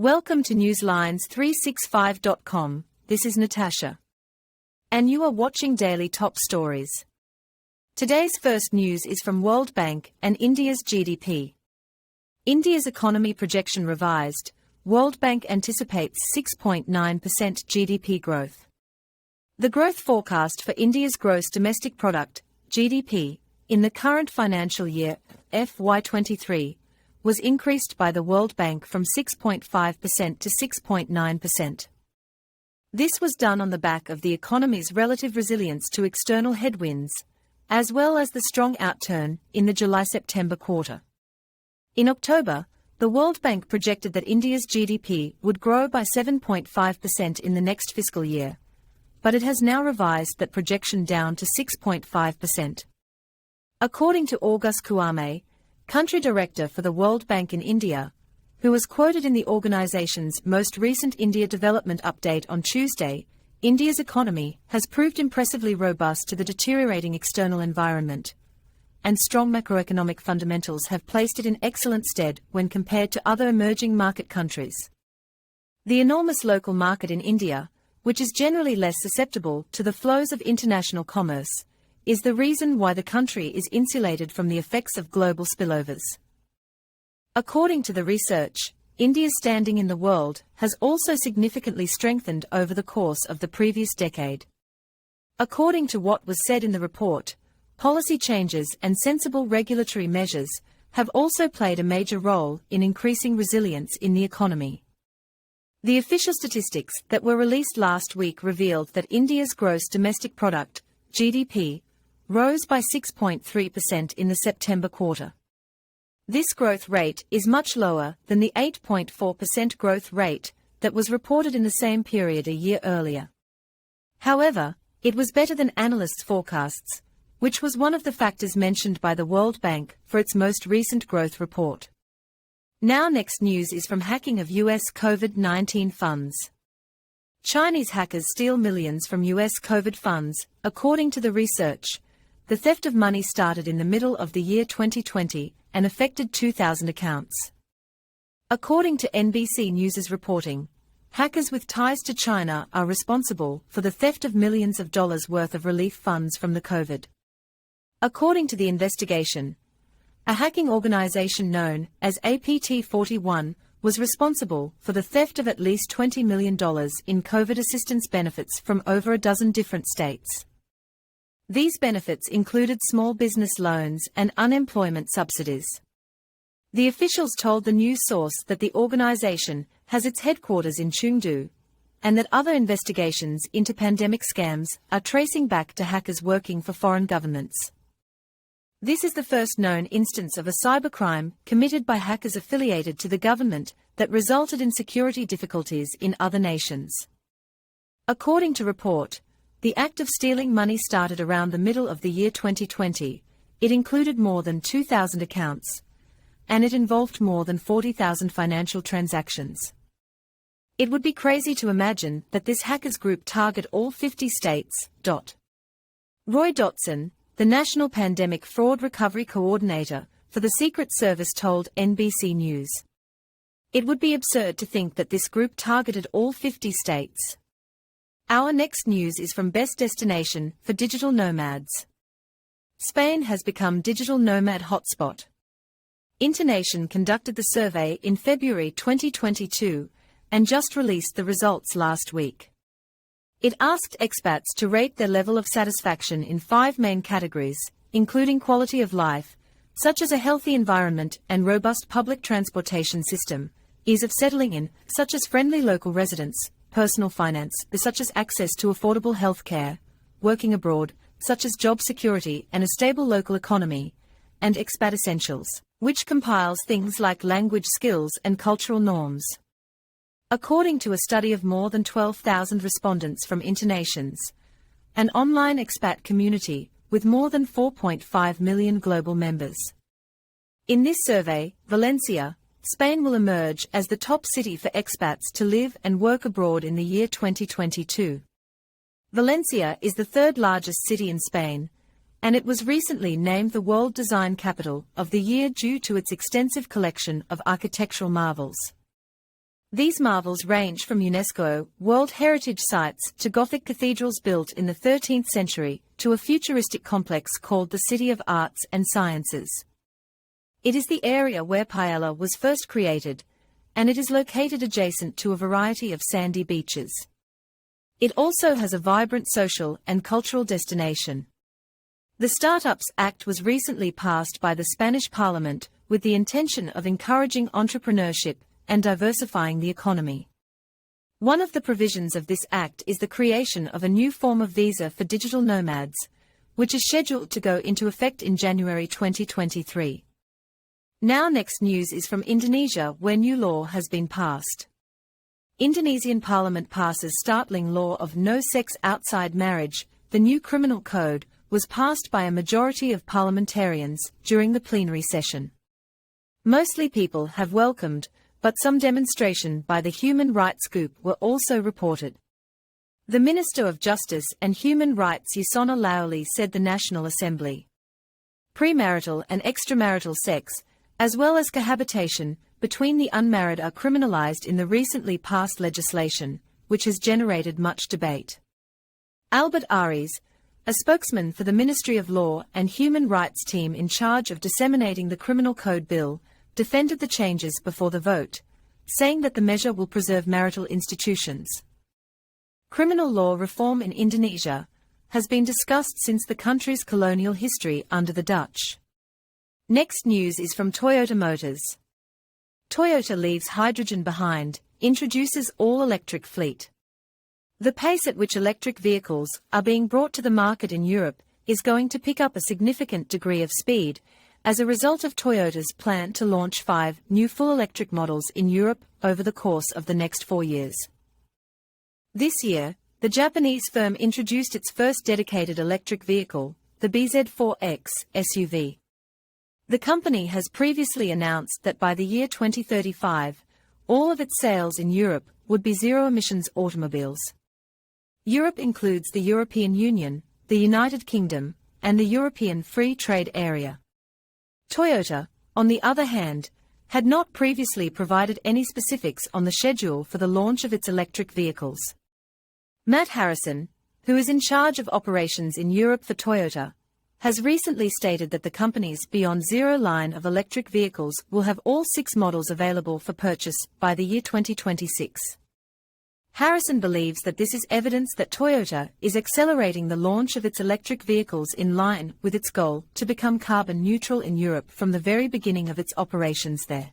Welcome to Newslines365.com. This is Natasha. And you are watching Daily Top Stories. Today's first news is from World Bank and India's GDP. India's economy projection revised. World Bank anticipates 6.9% GDP growth. The growth forecast for India's gross domestic product, GDP, in the current financial year, FY23, was increased by the World Bank from 6.5% to 6.9%. This was done on the back of the economy's relative resilience to external headwinds, as well as the strong outturn in the July-September quarter. In October, the World Bank projected that India's GDP would grow by 7.5% in the next fiscal year, but it has now revised that projection down to 6.5%. According to August Kouame, Country Director for the World Bank in India, who was quoted in the organization's most recent India Development Update on Tuesday, India's economy has proved impressively robust to the deteriorating external environment, and strong macroeconomic fundamentals have placed it in excellent stead when compared to other emerging market countries. The enormous local market in India, which is generally less susceptible to the flows of international commerce, is the reason why the country is insulated from the effects of global spillovers. According to the research, India's standing in the world has also significantly strengthened over the course of the previous decade. According to what was said in the report, policy changes and sensible regulatory measures have also played a major role in increasing resilience in the economy. The official statistics that were released last week revealed that India's gross domestic product, GDP, rose by 6.3% in the September quarter. This growth rate is much lower than the 8.4% growth rate that was reported in the same period a year earlier. However, it was better than analysts' forecasts, which was one of the factors mentioned by the World Bank for its most recent growth report. Now next news is from hacking of US COVID-19 funds. Chinese hackers steal millions from US COVID funds, according to the research. The theft of money started in the middle of the year 2020 and affected 2,000 accounts. According to NBC News' reporting, hackers with ties to China are responsible for the theft of millions of dollars worth of relief funds from the COVID. According to the investigation, a hacking organization known as APT41 was responsible for the theft of at least $20 million in COVID assistance benefits from over a dozen different states. These benefits included small business loans and unemployment subsidies. The officials told the news source that the organization has its headquarters in Chengdu, and that other investigations into pandemic scams are tracing back to hackers working for foreign governments. This is the first known instance of a cybercrime committed by hackers affiliated to the government that resulted in security difficulties in other nations. According to report, the act of stealing money started around the middle of the year 2020. It included more than 2,000 accounts, and it involved more than 40,000 financial transactions. It would be crazy to imagine that this hackers group target all 50 states. Roy Dotson, the National Pandemic Fraud Recovery Coordinator for the Secret Service, told NBC News. It would be absurd to think that this group targeted all 50 states. Our next news is from Best Destination for Digital Nomads. Spain has become digital nomad hotspot. Internation conducted the survey in February 2022 and just released the results last week. It asked expats to rate their level of satisfaction in 5 main categories, including quality of life, such as a healthy environment and robust public transportation system, ease of settling in, such as friendly local residents, personal finance, such as access to affordable health care, working abroad, such as job security and a stable local economy, and expat essentials, which compiles things like language skills and cultural norms. According to a study of more than 12,000 respondents from internations, an online expat community with more than 4.5 million global members. In this survey, Valencia, Spain will emerge as the top city for expats to live and work abroad in the year 2022. Valencia is the 3rd largest city in Spain, and it was recently named the World Design Capital of the Year due to its extensive collection of architectural marvels. These marvels range from UNESCO World Heritage Sites to Gothic cathedrals built in the 13th century to a futuristic complex called the City of Arts and Sciences. It is the area where paella was first created, and it is located adjacent to a variety of sandy beaches. It also has a vibrant social and cultural destination. The Startups Act was recently passed by the Spanish Parliament with the intention of encouraging entrepreneurship and diversifying the economy. One of the provisions of this act is the creation of a new form of visa for digital nomads, which is scheduled to go into effect in January 2023. Now next news is from Indonesia, where new law has been passed. Indonesian parliament passes startling law of no sex outside marriage. The new criminal code was passed by a majority of parliamentarians during the plenary session. Mostly people have welcomed, but some demonstration by the human rights group were also reported. The Minister of Justice and Human Rights Yasona Lawli said the National Assembly. Premarital and extramarital sex, as well as cohabitation between the unmarried, are criminalized in the recently passed legislation, which has generated much debate. Albert Aries, a spokesman for the Ministry of Law and Human Rights team in charge of disseminating the Criminal Code bill, defended the changes before the vote, saying that the measure will preserve marital institutions. Criminal law reform in Indonesia has been discussed since the country's colonial history under the Dutch. Next news is from Toyota Motors. Toyota leaves hydrogen behind, introduces all-electric fleet. The pace at which electric vehicles are being brought to the market in Europe is going to pick up a significant degree of speed, as a result of Toyota's plan to launch 5 new full-electric models in Europe over the course of the next 4 years. This year, the Japanese firm introduced its first dedicated electric vehicle, the BZ4X SUV. The company has previously announced that by the year 2035, all of its sales in Europe would be zero-emissions automobiles. Europe includes the European Union, the United Kingdom, and the European Free Trade Area. Toyota, on the other hand, had not previously provided any specifics on the schedule for the launch of its electric vehicles. Matt Harrison, who is in charge of operations in Europe for Toyota, has recently stated that the company's Beyond Zero line of electric vehicles will have all 6 models available for purchase by the year 2026. Harrison believes that this is evidence that Toyota is accelerating the launch of its electric vehicles in line with its goal to become carbon neutral in Europe from the very beginning of its operations there.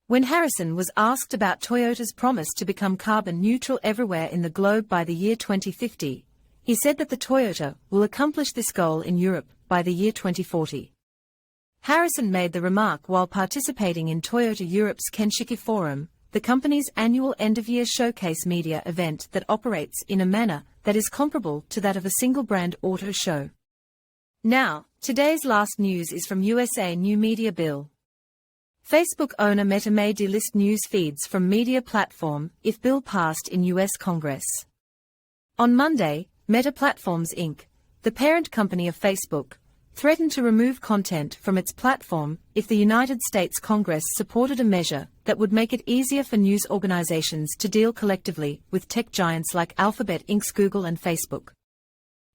When Harrison was asked about Toyota's promise to become carbon neutral everywhere in the globe by the year 2050, he said that the Toyota will accomplish this goal in Europe by the year 2040. Harrison made the remark while participating in Toyota Europe's Kenshiki Forum, the company's annual end-of-year showcase media event that operates in a manner that is comparable to that of a single-brand auto show. Now, today's last news is from USA New Media Bill. Facebook owner Meta may delist news feeds from media platform if bill passed in U.S. Congress. On Monday, Meta Platforms Inc., the parent company of Facebook, threatened to remove content from its platform if the United States Congress supported a measure that would make it easier for news organizations to deal collectively with tech giants like Alphabet Inc.'s Google and Facebook.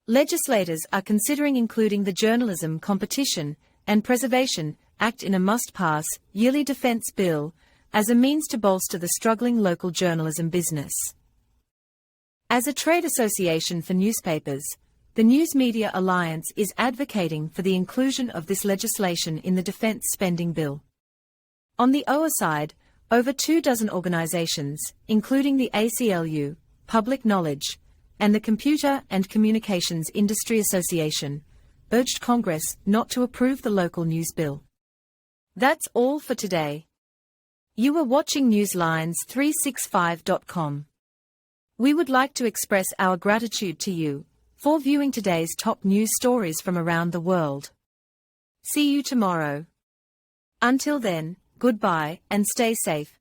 Legislators are considering including the Journalism Competition and Preservation Act in a must-pass yearly defense bill as a means to bolster the struggling local journalism business. As a trade association for newspapers, the News Media Alliance is advocating for the inclusion of this legislation in the defense spending bill. On the OA side, over 24 organizations, including the ACLU, Public Knowledge, and the Computer and Communications Industry Association, urged Congress not to approve the local news bill. That's all for today. You were watching Newslines365.com. We would like to express our gratitude to you for viewing today's top news stories from around the world. See you tomorrow. Until then, goodbye and stay safe.